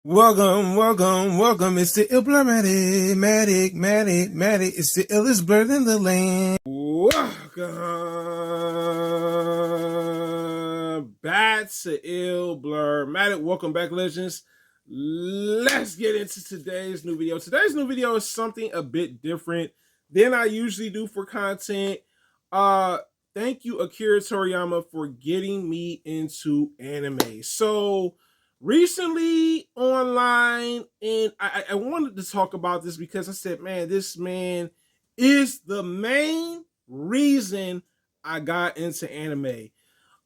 Welcome. It's the Matic. It's the illest blurred in the land. Welcome back to Matic. Welcome back, legends. Let's get into today's new video. Today's new video is something a bit different than I usually do for content. Thank you, Akira Toriyama, for getting me into anime. So recently online, and I wanted to talk about this because I said, man, this man is the main reason I got into anime.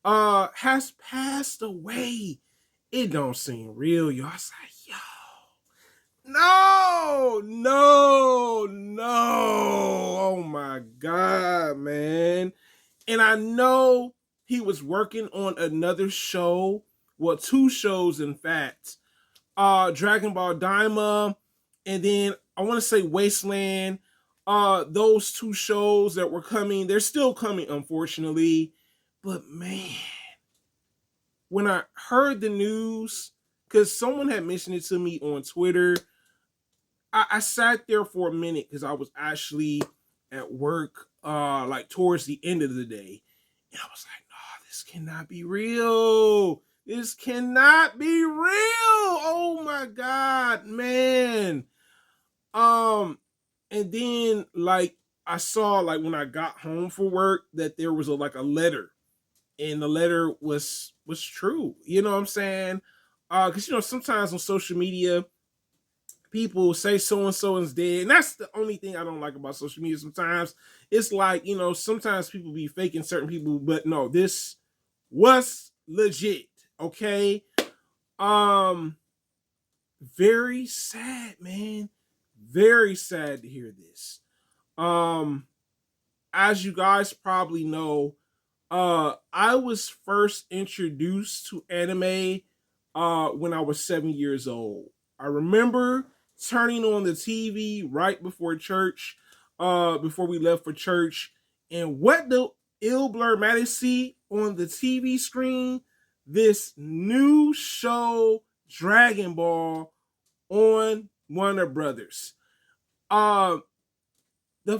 Has passed away. It don't seem real, y'all. I was like, yo, no. Oh my God, man. And I know he was working on another show. Well, two shows, in fact. Dragon Ball Daima, and then I want to say Wasteland. Those two shows that were coming, they're still coming, unfortunately. But man, when I heard the news, because someone had mentioned it to me on Twitter, I sat there for a minute because I was actually at work, like towards the end of the day. And I was like, no, this cannot be real. This cannot be real. Oh my God, man. And then like I saw, like when I got home from work, that there was a letter, and the letter was true. You know what I'm saying? Because sometimes on social media, people say so and so is dead, and that's the only thing I don't like about social media. Sometimes it's like, sometimes people be faking certain people, but no, this was legit. Okay. Very sad, man. Very sad to hear this. As you guys probably know, I was first introduced to anime when I was 7 years old. I remember turning on the TV right before church, before we left for church, and what the Blurmatic see on the TV screen? This new show, Dragon Ball, on Warner Brothers. The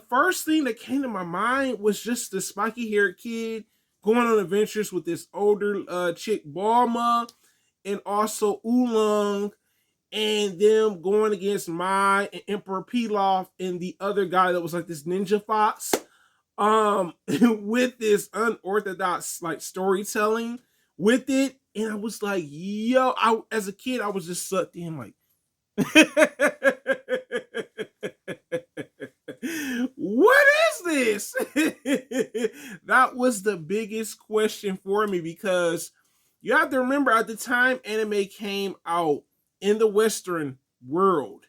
first thing that came to my mind was just the spiky-haired kid going on adventures with this older chick, Bulma, and also Oolong, and them going against Mai and Emperor Pilaf and the other guy that was like this ninja fox, with this unorthodox like storytelling with it. And I was like, yo, as a kid, I was just sucked in, like, what is this? That was the biggest question for me, because you have to remember, at the time anime came out in the Western world,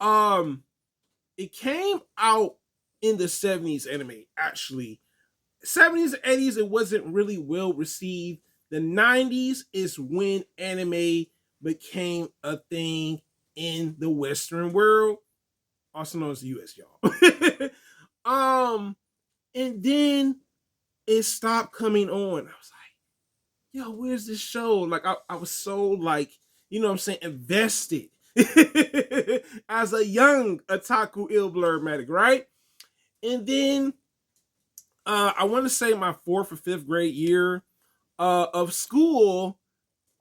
it came out in the 70s. Anime, actually, 70s and 80s, it wasn't really well received. The 90s is when anime became a thing in the Western world, also known as the US, y'all. And then it stopped coming on. I was like, yo, where's this show? Like, I was so, like, invested as a young otaku Blurmatic, right? And then I want to say my 4th or 5th grade year of school,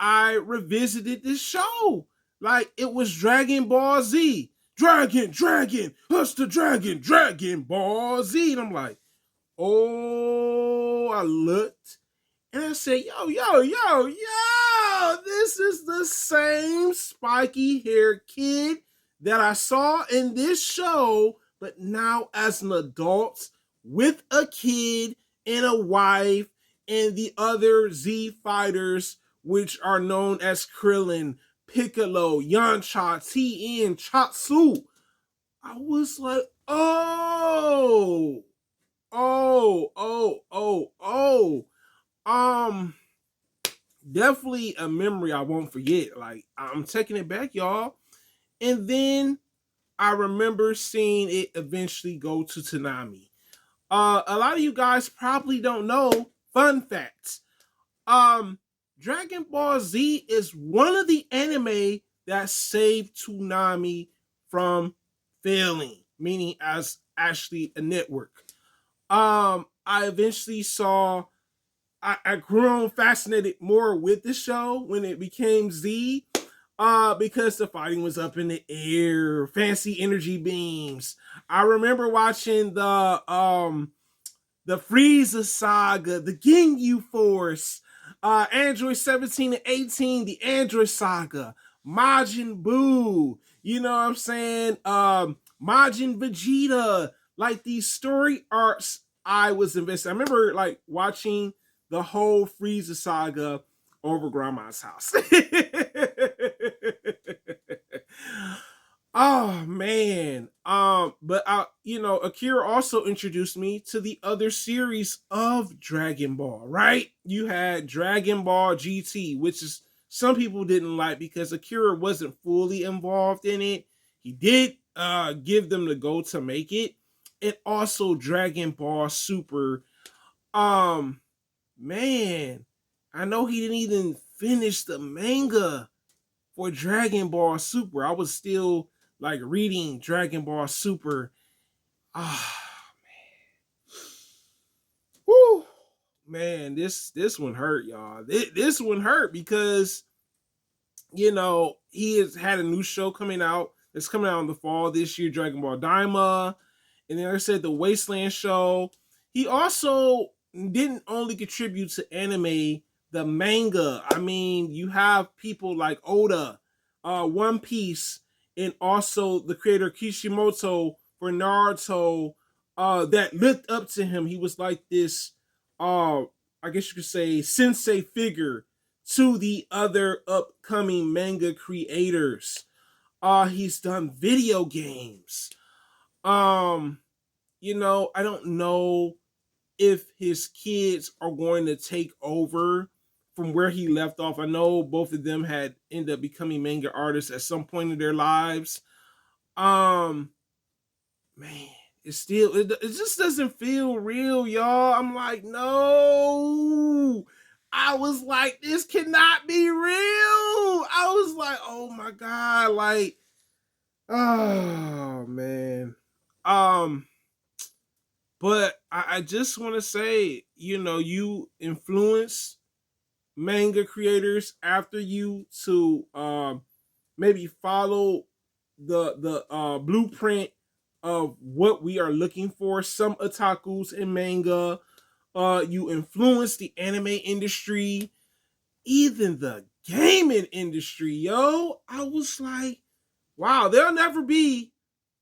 I revisited this show. Like, it was Dragon Ball Z. Dragon, hush the Dragon Ball Z. And I'm like, oh, I looked and I said, yo, this is the same spiky haired kid that I saw in this show, but now as an adult with a kid and a wife and the other Z fighters, which are known as Krillin, Piccolo, Yamcha, Tien, Chatsu. I was like, oh. Definitely a memory I won't forget. Like, I'm taking it back, y'all. And then I remember seeing it eventually go to Toonami. A lot of you guys probably don't know, fun facts. Dragon Ball Z is one of the anime that saved Toonami from failing, meaning as actually a network. I eventually saw, I grew fascinated more with the show when it became Z, because the fighting was up in the air, fancy energy beams. I remember watching the Frieza saga, the Ginyu Force, Android 17 and 18, the Android saga, Majin Buu, you know what I'm saying? Majin Vegeta, like these story arcs I was invested. I remember like watching the whole Frieza saga over grandma's house. Oh man. But Akira also introduced me to the other series of Dragon Ball, right? You had Dragon Ball GT, which is some people didn't like because Akira wasn't fully involved in it. He did give them the go to make it. And also Dragon Ball Super. Um Man, I know he didn't even finish the manga for Dragon Ball Super. I was still like reading Dragon Ball Super. Ah, whoo, man, this one hurt, y'all. This one hurt because he has had a new show coming out. It's coming out in the fall this year, Dragon Ball Daima. And then I said the Wasteland show. He also didn't only contribute to anime, the manga. I mean, you have people like Oda, One Piece, and also the creator Kishimoto for Naruto, that looked up to him. He was like this, I guess you could say, sensei figure to the other upcoming manga creators. He's done video games. I don't know if his kids are going to take over from where he left off. I know both of them had ended up becoming manga artists at some point in their lives. Um, Man, it just doesn't feel real, y'all. I'm like, no. I was like, this cannot be real. I was like, oh my god, like, oh man. Um, but I just want to say, you influence manga creators after you to maybe follow the blueprint of what we are looking for. Some otakus in manga, you influence the anime industry, even the gaming industry, yo. I was like, wow, there'll never be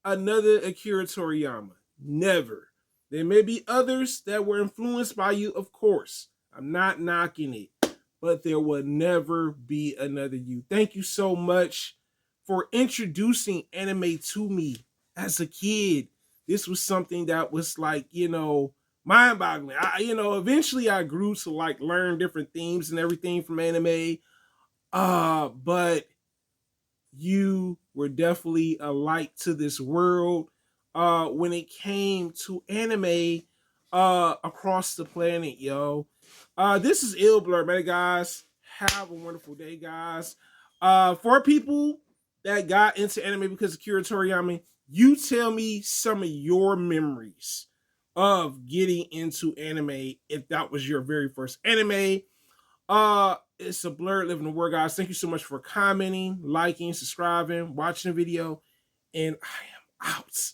another Akira Toriyama. Never. There may be others that were influenced by you, of course. I'm not knocking it, but there will never be another you. Thank you so much for introducing anime to me as a kid. This was something that was like, mind-boggling. Eventually I grew to like learn different themes and everything from anime. But you were definitely a light to this world when it came to anime across the planet, yo. This is Ill Blur, man, guys. Have a wonderful day, guys. For people that got into anime because of Akira Toriyama, you tell me some of your memories of getting into anime if that was your very first anime. It's a blurred living the word, guys. Thank you so much for commenting, liking, subscribing, watching the video, and I am out.